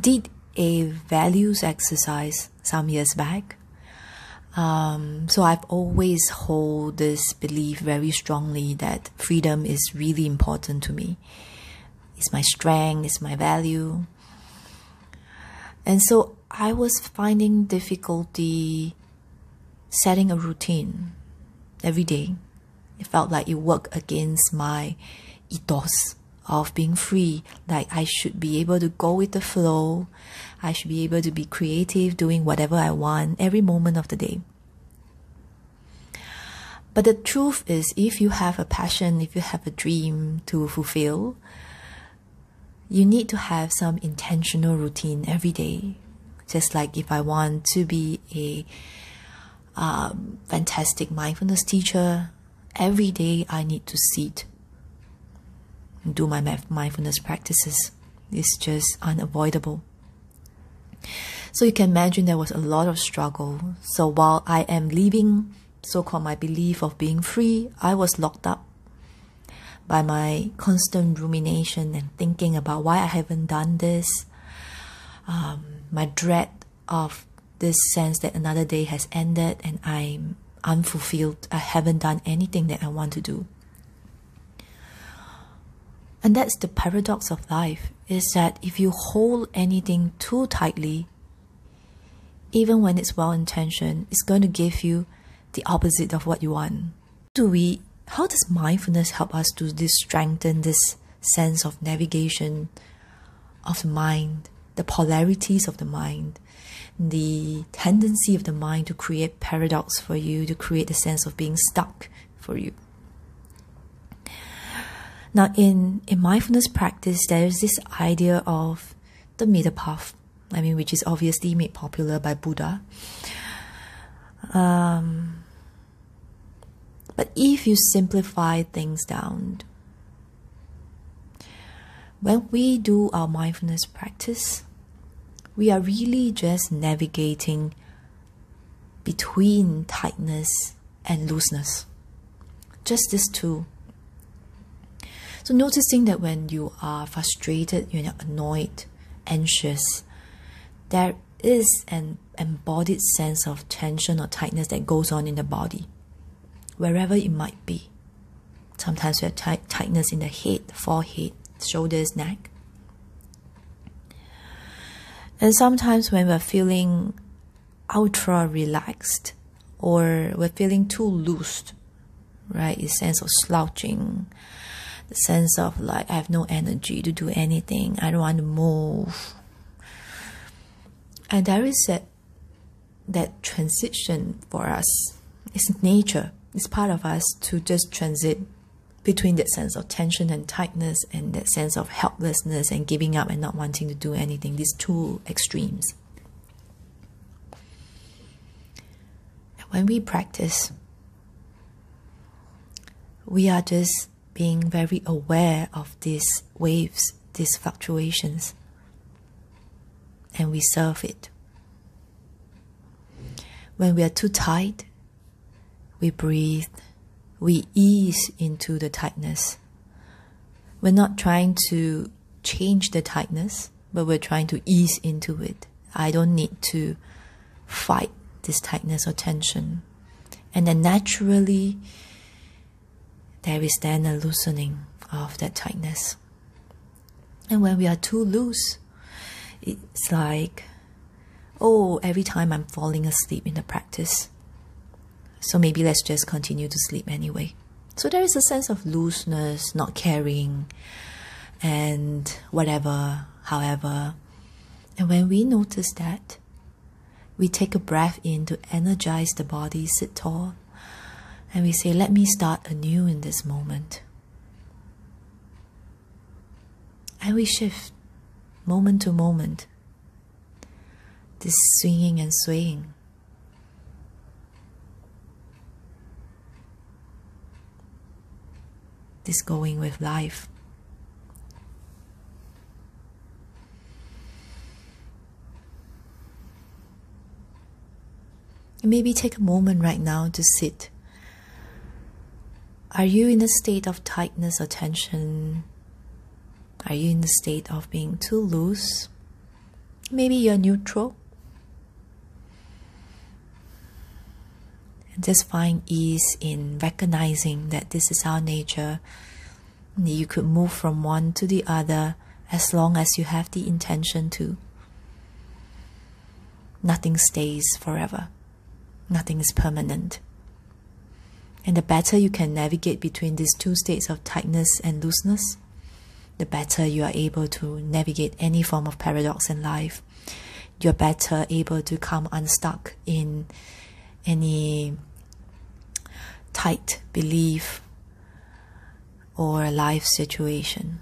did a values exercise some years back. So I've always hold this belief very strongly that freedom is really important to me. It's my strength, it's my value. And so I was finding difficulty setting a routine every day. It felt like it worked against my ethos of being free. Like I should be able to go with the flow. I should be able to be creative, doing whatever I want every moment of the day. But the truth is, if you have a passion, if you have a dream to fulfill, you need to have some intentional routine every day. Just like if I want to be a fantastic mindfulness teacher, every day I need to sit and do my mindfulness practices. It's just unavoidable. So you can imagine there was a lot of struggle. So while I am living so-called my belief of being free, I was locked up by my constant rumination and thinking about why I haven't done this. My dread of this sense that another day has ended and I'm unfulfilled. I haven't done anything that I want to do. And that's the paradox of life, is that if you hold anything too tightly, even when it's well-intentioned, it's going to give you the opposite of what you want. How does mindfulness help us to strengthen this sense of navigation of the mind, the polarities of the mind, the tendency of the mind to create paradox for you, to create a sense of being stuck for you? Now, in mindfulness practice, there is this idea of the middle path, which is obviously made popular by Buddha. But if you simplify things down, when we do our mindfulness practice, we are really just navigating between tightness and looseness. Just these two. So noticing that when you are frustrated, you're annoyed, anxious, there is an embodied sense of tension or tightness that goes on in the body, wherever it might be. Sometimes we have tightness in the head, forehead, shoulders, neck. And sometimes when we're feeling ultra relaxed or we're feeling too loose, right? A sense of slouching, the sense of like, I have no energy to do anything, I don't want to move. And there is that transition for us. It's nature. It's part of us to just transit between that sense of tension and tightness and that sense of helplessness and giving up and not wanting to do anything, these two extremes. And when we practice, we are just being very aware of these waves, these fluctuations, and we serve it. When we are too tight, we breathe, we ease into the tightness. We're not trying to change the tightness, but we're trying to ease into it. I don't need to fight this tightness or tension. And then naturally, there is then a loosening of that tightness. And when we are too loose, it's like, oh, every time I'm falling asleep in the practice, so maybe let's just continue to sleep anyway. So there is a sense of looseness, not caring, and whatever, however. And when we notice that, we take a breath in to energize the body, sit tall, and we say, let me start anew in this moment. And we shift moment to moment, this swinging and swaying. This going with life. Maybe take a moment right now to sit. Are you in a state of tightness or tension? Are you in the state of being too loose? Maybe you're neutral. And just find ease in recognizing that this is our nature. You could move from one to the other as long as you have the intention to. Nothing stays forever. Nothing is permanent. And the better you can navigate between these two states of tightness and looseness, the better you are able to navigate any form of paradox in life. You're better able to come unstuck in any tight belief or life situation.